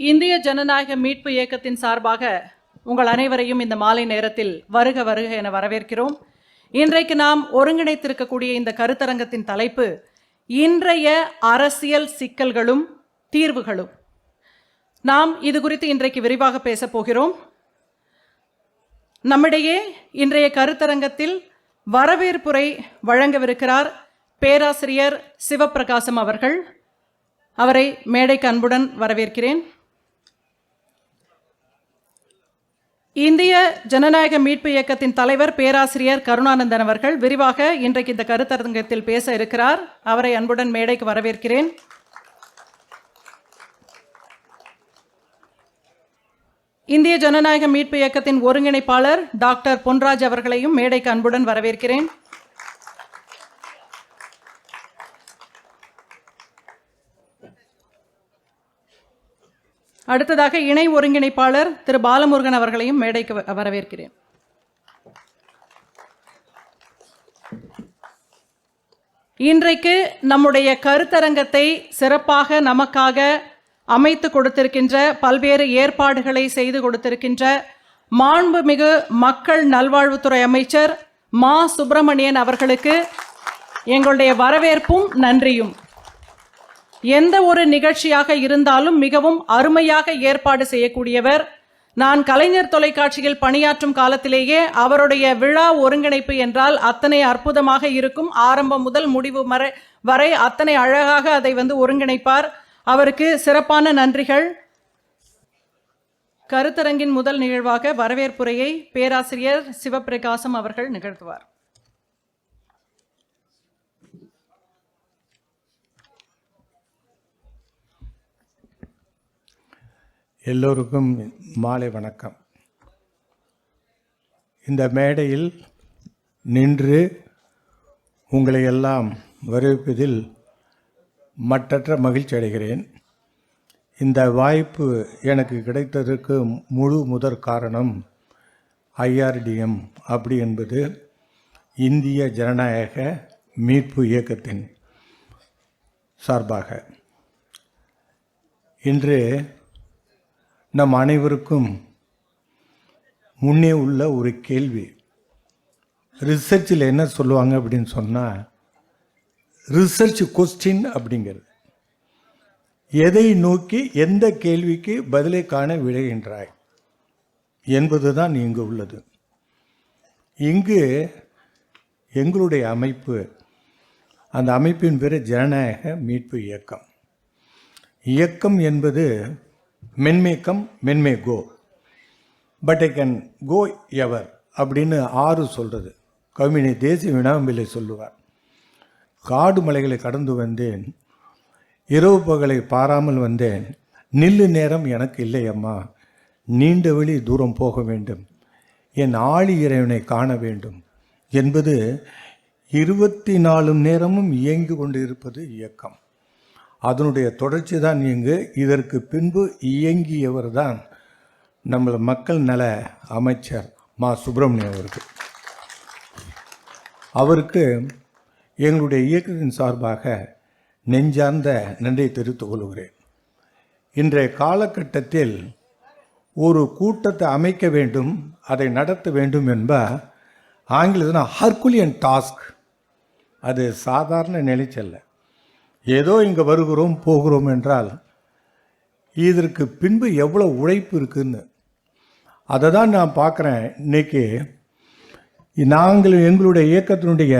இந்திய ஜனநாயக மீட்பு இயக்கத்தின் சார்பாக உங்கள் அனைவரையும் இந்த மாலை நேரத்தில் வருக வருக என வரவேற்கிறோம். இன்றைக்கு நாம் ஒருங்கிணைத்திருக்கக்கூடிய இந்த கருத்தரங்கத்தின் தலைப்பு இன்றைய அரசியல் சிக்கல்களும் தீர்வுகளும். நாம் இது குறித்து இன்றைக்கு விரிவாக பேசப் போகிறோம். நம்மிடையே இன்றைய கருத்தரங்கத்தில் வரவேற்புரை வழங்கவிருக்கிறார் பேராசிரியர் சிவப்பிரகாசம் அவர்கள். அவரை மேடைக்கு அன்புடன் வரவேற்கிறேன். இந்திய ஜனநாயக மீட்பு இயக்கத்தின் தலைவர் பேராசிரியர் கருணானந்தன் அவர்கள் விரிவாக இன்றைக்கு இந்த கருத்தரங்கத்தில் பேச இருக்கிறார். அவரை அன்புடன் மேடைக்கு வரவேற்கிறேன். இந்திய ஜனநாயக மீட்பு இயக்கத்தின் ஒருங்கிணைப்பாளர் டாக்டர் பொன்ராஜ் அவர்களையும் மேடைக்கு அன்புடன் வரவேற்கிறேன். அடுத்ததாக இணை ஒருங்கிணைப்பாளர் திரு பாலமுருகன் அவர்களையும் மேடைக்கு வரவேற்கிறேன். இன்றைக்கு நம்முடைய கருத்தரங்கத்தை சிறப்பாக நமக்காக அமைத்து கொடுத்திருக்கின்ற, பல்வேறு ஏற்பாடுகளை செய்து கொடுத்திருக்கின்ற மாண்புமிகு மக்கள் நல்வாழ்வுத்துறை அமைச்சர் மா சுப்பிரமணியன் அவர்களுக்கு எங்களுடைய வரவேற்பும் நன்றியும். எந்த ஒரு நிகழ்ச்சியாக இருந்தாலும் மிகவும் அருமையாக ஏற்பாடு செய்யக்கூடியவர். நான் கலைஞர் தொலைக்காட்சியில் பணியாற்றும் காலத்திலேயே அவருடைய விழா ஒருங்கிணைப்பு என்றால் அத்தனை அற்புதமாக இருக்கும். ஆரம்பம் முதல் முடிவு வரை அத்தனை அழகாக அதை ஒருங்கிணைப்பார். அவருக்கு சிறப்பான நன்றிகள். கருத்தரங்கின் முதல் நிகழ்வாக வரவேற்புரையை பேராசிரியர் சிவப்பிரகாசம் அவர்கள் நிகழ்த்துவார். எல்லோருக்கும் மாலை வணக்கம். இந்த மேடையில் நின்று உங்களை எல்லாம் வரவேற்பதில் மற்றற்ற மகிழ்ச்சி அடைகிறேன். இந்த வாய்ப்பு எனக்கு கிடைத்ததற்கு முதற் காரணம் IRDM அப்படி என்பது இந்திய ஜனநாயக மீட்பு இயக்கத்தின் சார்பாக. இன்று நம் அனைவருக்கும் முன்னே உள்ள ஒரு கேள்வி, ரிசர்ச்சில் என்ன சொல்லுவாங்க அப்படின்னு சொன்னால், ரிசர்ச் கொஸ்டின் அப்படிங்கிறது எதை நோக்கி எந்த கேள்விக்கு பதிலை காண விளைகின்றாய் என்பதுதான் இங்கு உள்ளது. இங்கு எங்களுடைய அமைப்பு, அந்த அமைப்பின் பேர் ஜனநாயக மீட்பு இயக்கம். இயக்கம் என்பது men may come, men may go, but I can go ever அப்படின்னு ஆறு சொல்கிறது. கவிஞனை தேசிய வினாம்பிள்ளை சொல்லுவார். காடு மலைகளை கடந்து வந்தேன், இரவு பகலை பாராமல் வந்தேன், நில்லு நேரம் எனக்கு இல்லை அம்மா, நீண்ட வழி தூரம் போக வேண்டும், என் ஆழி இறைவனை காண வேண்டும் என்பது 24 நேரமும் இயங்கி கொண்டு இருப்பது இயக்கம். அதனுடைய தொடர்ச்சி தான் இங்கு. இதற்கு பின்பு இயங்கியவர் தான் நம்ம மக்கள் நல அமைச்சர் மா சுப்பிரமணியன் அவர்கள். அவருக்கு எங்களுடைய இயக்கத்தின் சார்பாக நெஞ்சார்ந்த நன்றியை தெரிவித்துக் கொள்கிறேன். இன்றைய காலகட்டத்தில் ஒரு கூட்டத்தை அமைக்க வேண்டும், அதை நடத்த வேண்டும் என்ப ஆங்கிலத்தில் ஹர்குலியன் டாஸ்க். அது சாதாரண நிலைச்சல்ல. ஏதோ இங்கே வருகிறோம் போகிறோம் என்றால் இதற்கு பின்பு எவ்வளோ உழைப்பு இருக்குன்னு அதை தான் நான் பார்க்குறேன். இன்றைக்கி நாங்கள் எங்களுடைய இயக்கத்தினுடைய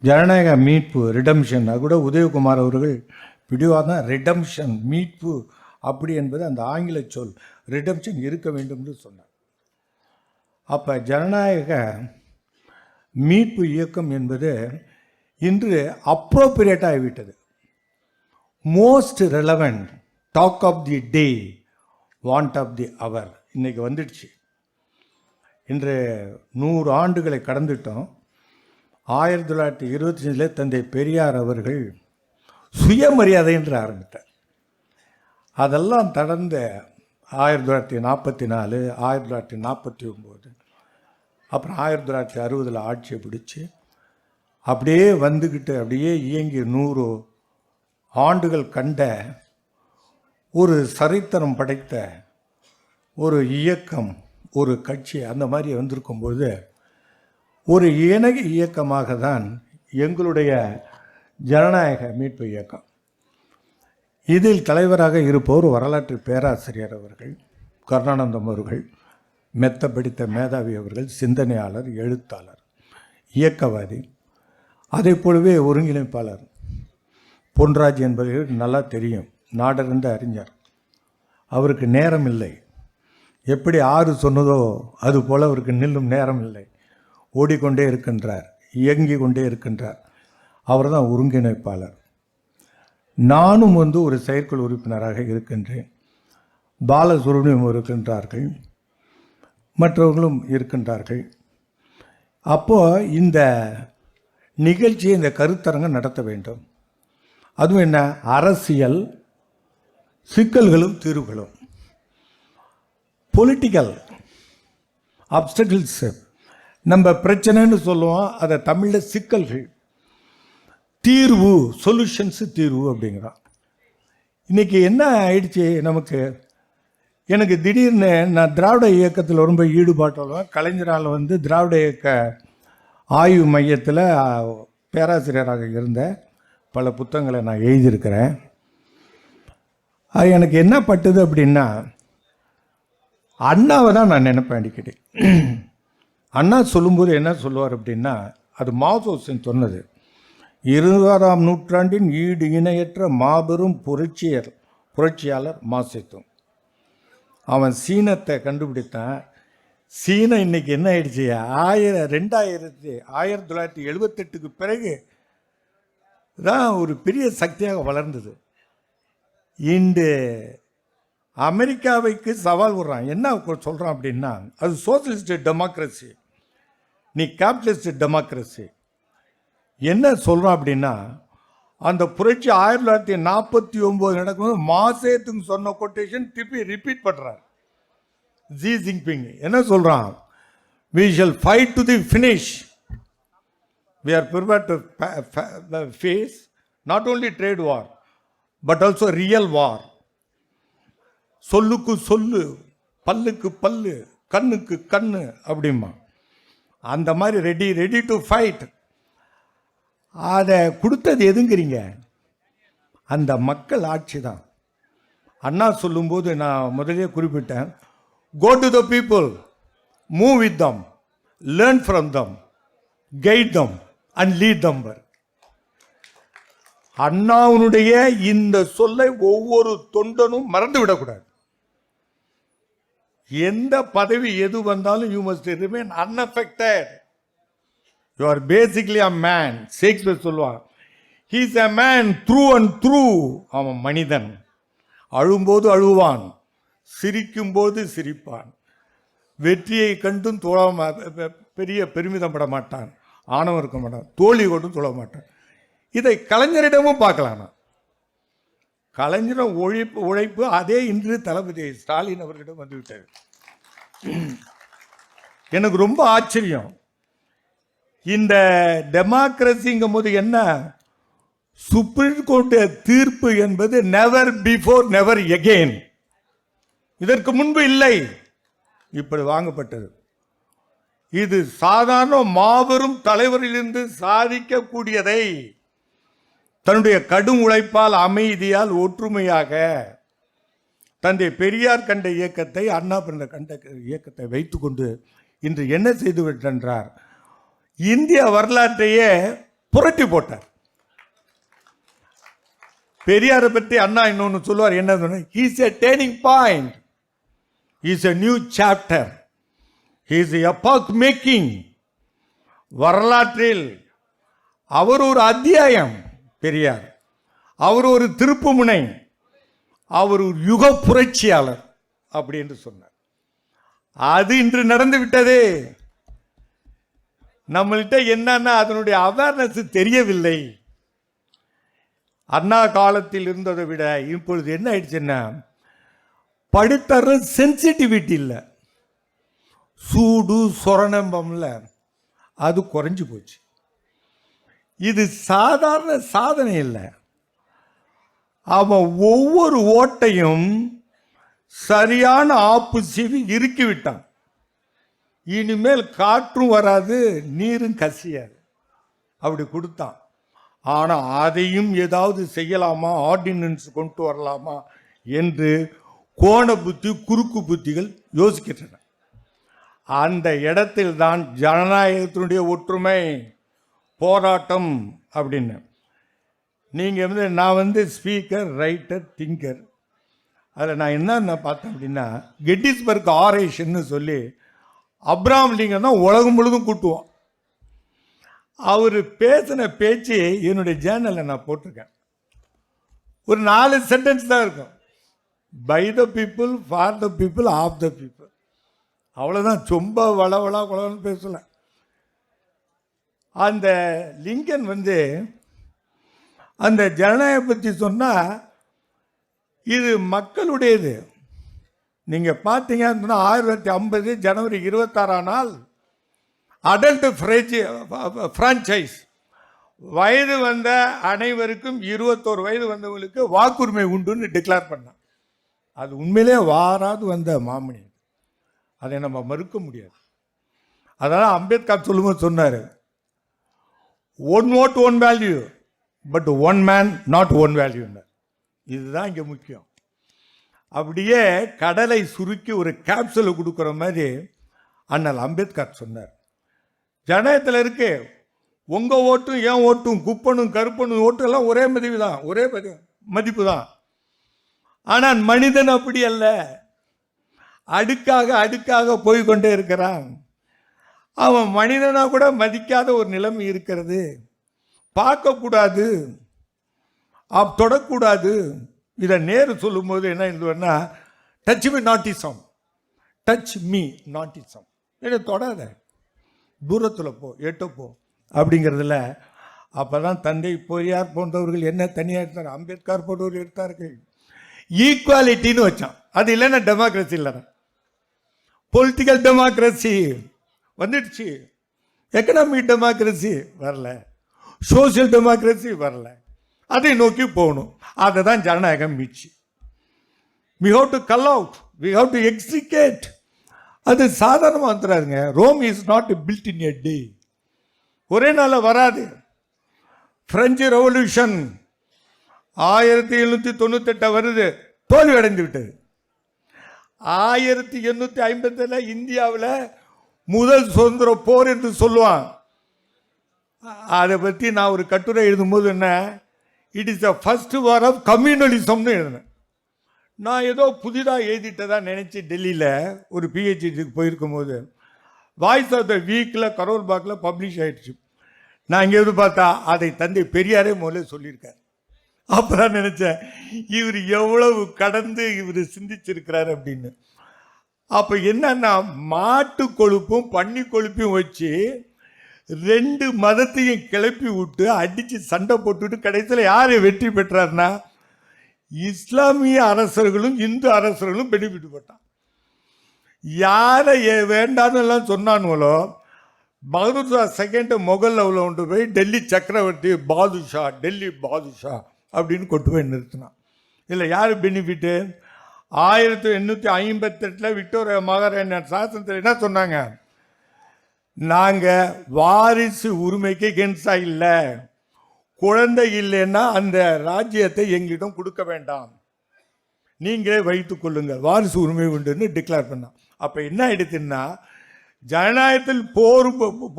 ஜனநாயக மீட்பு ரிடம்ஷன், அது கூட உதயகுமார் அவர்கள் பிடிவாதான் ரிடம்ஷன் மீட்பு அப்படி என்பது அந்த ஆங்கில சொல் ரிடம்ஷன் இருக்க வேண்டும் என்று சொன்னார். அப்போ ஜனநாயக மீட்பு இயக்கம் என்பது இன்று அப்ரோப்ரியேட் ஆகிவிட்டது. Most relevant, talk of the day, want of the hour இன்றைக்கி வந்துடுச்சு. இன்று 100 ஆண்டுகளை கடந்துட்டோம். 1925 தந்தை பெரியார் அவர்கள் சுயமரியாதை என்று ஆரம்பித்தார். அதெல்லாம் கடந்த 1944, 1949, அப்புறம் 1960 ஆட்சியை பிடிச்சி அப்படியே வந்துக்கிட்டு அப்படியே இயங்கி 100 ஆண்டுகள் கண்ட ஒரு சரித்திரம் படைத்த ஒரு இயக்கம், ஒரு கட்சி அந்த மாதிரி வந்திருக்கும்போது ஒரு இணை இயக்கமாக தான் எங்களுடைய ஜனநாயக மீட்பு இயக்கம். இதில் தலைவராக இருப்பவர் வரலாற்று பேராசிரியர் அவர்கள், கருணானந்தம் அவர்கள், மெத்த படித்த மேதாவி அவர்கள், சிந்தனையாளர், எழுத்தாளர், இயக்கவாதி, அதே போலவே ஒருங்கிணைப்பாளர் பொன்ராஜ் என்பவர் நல்லா தெரியும், நாடறிந்த அறிஞர். அவருக்கு நேரம் இல்லை. எப்படி ஆறு சொன்னதோ அது போல் அவருக்கு நில்லும் நேரம் இல்லை. ஓடிக்கொண்டே இருக்கின்றார், இயங்கி கொண்டே இருக்கின்றார். அவர் தான் ஒருங்கிணைப்பாளர். நானும் ஒரு செயற்குழு உறுப்பினராக இருக்கின்றேன். பாலசுப்ரமணியம் இருக்கின்றார்கள், மற்றவர்களும் இருக்கின்றார்கள். அப்போது இந்த நிகழ்ச்சியை, இந்த கருத்தரங்கம் நடத்த வேண்டும். அதுவும் என்ன, அரசியல் சிக்கல்களும் தீர்வுகளும், பொலிட்டிக்கல் அப்டக்கிள்ஸ், நம்ம பிரச்சனைன்னு சொல்லுவோம், அதை தமிழில் சிக்கல்கள், தீர்வு, சொல்யூஷன்ஸு தீர்வு அப்படிங்கிறோம். இன்றைக்கி என்ன ஆயிடுச்சு நமக்கு, எனக்கு திடீர்னு நான் திராவிட இயக்கத்தில் ரொம்ப ஈடுபாட்டோம். கலைஞரால் திராவிட இயக்க ஆய்வு மையத்தில் பேராசிரியராக இருந்த பல புத்தகங்களை நான் எழுதியிருக்கிறேன். அது எனக்கு என்ன பட்டுது அப்படின்னா, அண்ணாவை தான் நான் நினைப்பேன் அடிக்கடி. அண்ணா சொல்லும்போது என்ன சொல்லுவார் அப்படின்னா, அது மாவோசின் சொன்னது, 20ஆம் நூற்றாண்டின் ஈடு இணையற்ற மாபெரும் புரட்சியாளர் மாசேத்துங். அவன் சீனத்தை கண்டுபிடித்தான். சீனம் இன்னைக்கு என்ன ஆயிடுச்சு, 1978க்கு பிறகு தான் ஒரு பெரிய சக்தியாக வளர்ந்தது. இன்று அமெரிக்காவைக்கு சவால் விடுறான். என்ன சொல்கிறான் அப்படின்னா, அது சோசியலிஸ்ட் டெமோக்ரஸி, நீ கேபிட்டலிஸ்ட் டெமோக்ரஸி. என்ன சொல்கிறான் அப்படின்னா, அந்த புரட்சி 1949 நடக்கும்போது மாசேத்துங் சொன்ன கொட்டேஷன் திருப்பி ரிப்பீட் பண்ணுறார் ஜி ஜின்பிங். என்ன சொல்கிறான், we shall fight to the finish. We are prepared to face not only trade war but also real war. சொல்லுக்கு சொல்லு, பல்லுக்கு பல்லு, கண்ணுக்கு கண்ணு அப்படிமா. அந்த மாதிரி ரெடி டு ஃபைட். அதை கொடுத்தது எதுங்கிறீங்க, அந்த மக்கள் ஆட்சி தான். அண்ணா சொல்லும்போது நான் முதலே குறிப்பிட்டேன், go to the people, move with them, learn from them, guide them and lead them. அண்ணாவுடைய இந்த சொல்லை ஒவ்வொரு தொண்டனும் மறந்து விடக்கூடாது. எந்த பதவி எது வந்தாலும் you must remain unaffected. You are basically a man. Shakespeare சொல்லுவார், he is a man through and through. அவன் மனிதன். அழும்போது அழுவான், சிரிக்கும்போது சிரிப்பான், வெற்றியை கண்டும் பெரிய பெருமிதம் பட மாட்டான், ஆணவம் இருக்க மாட்டான், தோல்வி கொண்டும் தொழ மாட்டான். இதை கலைஞரிடமும் பார்க்கலாம். கலைஞரும் உழைப்பு அதே இன்று தளபதி ஸ்டாலின் அவர்களிடம் வந்துவிட்டது. எனக்கு ரொம்ப ஆச்சரியம். இந்த டெமோக்ரஸிங்கும் போது என்ன, சுப்ரீம் கோர்ட் தீர்ப்பு என்பது நெவர் பிஃபோர் நெவர் எகெயின், இதற்கு முன்பு இல்லை, இப்படி வாங்கப்பட்டது. இது சாதாரண மாபெரும் தலைவரிலிருந்து சாதிக்கக்கூடியதை தன்னுடைய கடும் உழைப்பால், அமைதியால், ஒற்றுமையாக தந்தை பெரியார் கண்ட இயக்கத்தை, அண்ணா கண்ட இயக்கத்தை வைத்துக்கொண்டு இன்று என்ன செய்து விட்டார், இந்திய வரலாற்றையே புரட்டி போட்டார். பெரியாரை பற்றி அண்ணா இன்னொன்று சொல்லுவார், என்ன சொன்ன, he is a turning point, he is a new chapter, he is epoch making. வரலாற்றில் அவர் ஒரு அத்தியாயம் பெரியார், அவர் ஒரு திருப்புமுனை, அவர் ஒரு யுக புரட்சியாளர் அப்படி என்று சொன்னார். அது இன்று நடந்து விட்டது. நம்மள்கிட்ட என்னன்னா அதனுடைய அவேர்னஸ் தெரியவில்லை. அண்ணா காலத்தில் இருந்ததை விட இப்பொழுது என்ன ஆயிடுச்சுன்னா, படித்தர சென்சிட்டிவிட்டி இல்லை, சூடு சொரணம்பம்ல அது குறைஞ்சு போச்சு. இது சாதாரண சாதனை இல்லை. அவன் ஒவ்வொரு ஓட்டையும் சரியான ஆப்பு சீவி இறுக்கி விட்டான். இனிமேல் காற்றும் வராது, நீரும் கசியாது, அப்படி கொடுத்தான். ஆனால் அதையும் ஏதாவது செய்யலாமா, ஆர்டினன்ஸ் கொண்டு வரலாமா என்று கோண புத்தி குறுக்கு புத்திகள் யோசிக்கின்றன. அந்த இடத்தில் தான் ஜனநாயகத்தினுடைய ஒற்றுமை போராட்டம் அப்படின்னு. நீங்கள் நான் ஸ்பீக்கர், ரைட்டர், திங்கர். அதில் நான் என்ன பார்த்தேன் அப்படின்னா, கெட்டிஸ்பர்க் ஆரேஷன்னு சொல்லி அப்ராம் லிங்கன் தான் உலகம் முழுதும் கூட்டுவோம். அவர் பேசின பேச்சு என்னுடைய ஜேர்னலில் நான் போட்டிருக்கேன். ஒரு 4 சென்டென்ஸ் தான் இருக்கும். By the people, for the people, of the people. அவ்வளோதான். ரொம்ப வளவளா குளவன்னு பேசல. அந்த லிங்கன் அந்த ஜனநாயகம் பற்றி சொன்னால் இது மக்களுடையது. நீங்கள் பார்த்தீங்கன்னா 1950 ஜனவரி 26ஆம் நாள் அடல்ட் ஃப்ரான்ச்சைஸ், வயது வந்த அனைவருக்கும் 21 வயது வந்தவங்களுக்கு வாக்குரிமை உண்டுன்னு டிக்ளேர் பண்ணான். அது உண்மையிலே வாராது வந்த மாமணி, அதை நம்ம மறுக்க முடியாது. அதனால் அம்பேத்கர் சொல்லும்போது சொன்னார், one vote one value, but one man not one வேல்யூன்னு. இதுதான் இங்கே முக்கியம். அப்படியே கடலை சுருக்கி ஒரு கேப்சூலை கொடுக்குற மாதிரி அண்ணல் அம்பேத்கர் சொன்னார். ஜனநாயகத்தில் இருக்கு, உங்கள் ஓட்டும் என் ஓட்டும், குப்பனும் கருப்பனும் ஓட்டும் எல்லாம் ஒரே மதிப்பு தான், ஒரே மதிப்பு தான். ஆனால் மனிதன் அப்படி அல்ல, அடுக்காக அடுக்காக போய்கொண்டே இருக்கிறான். அவன் மனிதனா கூட மதிக்காத ஒரு நிலைமை இருக்கிறது. பார்க்கக்கூடாது, தொடக்கூடாது. இதை நேரு சொல்லும்போது என்ன எழுதுவேன்னா, டச் மீ நாட்டிசம், டச் மீ நாட்டிசம். என்ன தொடாத, தூரத்தில் போ, எட்டப்போ அப்படிங்கிறதுல. அப்போ தான் தந்தை பெரியார் போன்றவர்கள் என்ன தனியாக எடுத்தார், அம்பேத்கர் போன்றவர்கள் எடுத்தார்கள். ஈக்குவாலிட்டின்னு வச்சான். அது இல்லைன்னா டெமோக்ரஸி இல்லைன்னா, பொலிட்டிக்கல் டெமோக்ரஸி வந்துடுச்சு, எக்கனாமிக் டெமோக்ரஸி வரல, சோசியல் டெமோக்ரஸி வரல. அதை நோக்கி போகணும். அதை தான் ஜனநாயகம் மீச்சு. we have to call out, we have to execute. அது சாதாரணமாக வந்துடாதுங்க. Rome is not built in a day, ஒரே நாளில் வராது. பிரெஞ்சு ரெவல்யூஷன் 1798 வருது, தோல்வி அடைந்து விட்டது. 1857 இந்தியாவில் முதல் சுதந்திர போர் என்று சொல்லுவான். அதை பற்றி நான் ஒரு கட்டுரை எழுதும்போது என்ன, it is the first war of கம்யூனலிசம்னு எழுதினேன். நான் ஏதோ புதிதாக எழுதிட்டதா நினச்சி டெல்லியில் ஒரு பிஹெச்டிக்கு போயிருக்கும் போது வாய்ஸ் ஆஃப் த வீக்கில் கரோல் பாக்கில் பப்ளிஷ் ஆகிடுச்சு. நான் இங்கே பார்த்தா அதை தந்தை பெரியாரே முதல்ல சொல்லியிருக்கார். அப்போ தான் நினச்சேன், இவர் எவ்வளவு கடந்து இவர் சிந்திச்சிருக்கிறார் அப்படின்னு. அப்போ என்னன்னா, மாட்டு கொழுப்பும் பன்னி கொழுப்பையும் வச்சு 2 மதத்தையும் கிளப்பி விட்டு அடித்து சண்டை போட்டுவிட்டு கடைசியில் யாரை வெற்றி பெற்றார்னா, இஸ்லாமிய அரசர்களும் இந்து அரசர்களும் பெனிஃபிட் பட்டான். யாரை வேண்டான்னு எல்லாம் சொன்னானுங்களோ, பகதூர் ஷா செகண்ட் முகல் லெவலில் கொண்டு போய் டெல்லி சக்கரவர்த்தி பாதுஷா, டெல்லி பாதுஷா அப்படின்னு கொண்டு போய் நிறுத்தினான். இல்லை யார் பெனிஃபிட்டு? 1858 விக்டோரியா மகாராணி சாசனத்தில் என்ன சொன்னாங்க, நாங்கள் வாரிசு உரிமைக்கு கென்ஸா இல்லை, குழந்தை இல்லைன்னா அந்த ராஜ்யத்தை எங்கிடம் கொடுக்க வேண்டாம், நீங்களே வைத்துக் கொள்ளுங்கள், வாரிசு உரிமை உண்டுன்னு டிக்ளேர் பண்ணான். அப்போ என்ன ஆயிடுச்சுன்னா, ஜனநாயகத்தில்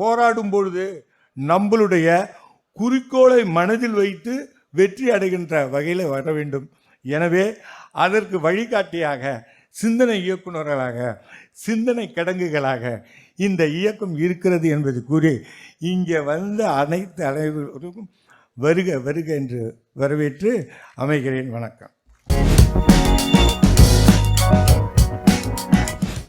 போராடும் பொழுது நம்மளுடைய குறிக்கோளை மனதில் வைத்து வெற்றி அடைகின்ற வகையில் வர வேண்டும். எனவே அதற்கு வழிகாட்டியாக, சிந்தனை இயக்குநர்களாக, சிந்தனை கிடங்குகளாக இந்த இயக்கம் இருக்கிறது என்பது கூறி இங்கே வந்த அனைத்து அனைவருக்கும் வருக வருக என்று வரவேற்று அமைகிறேன். வணக்கம்.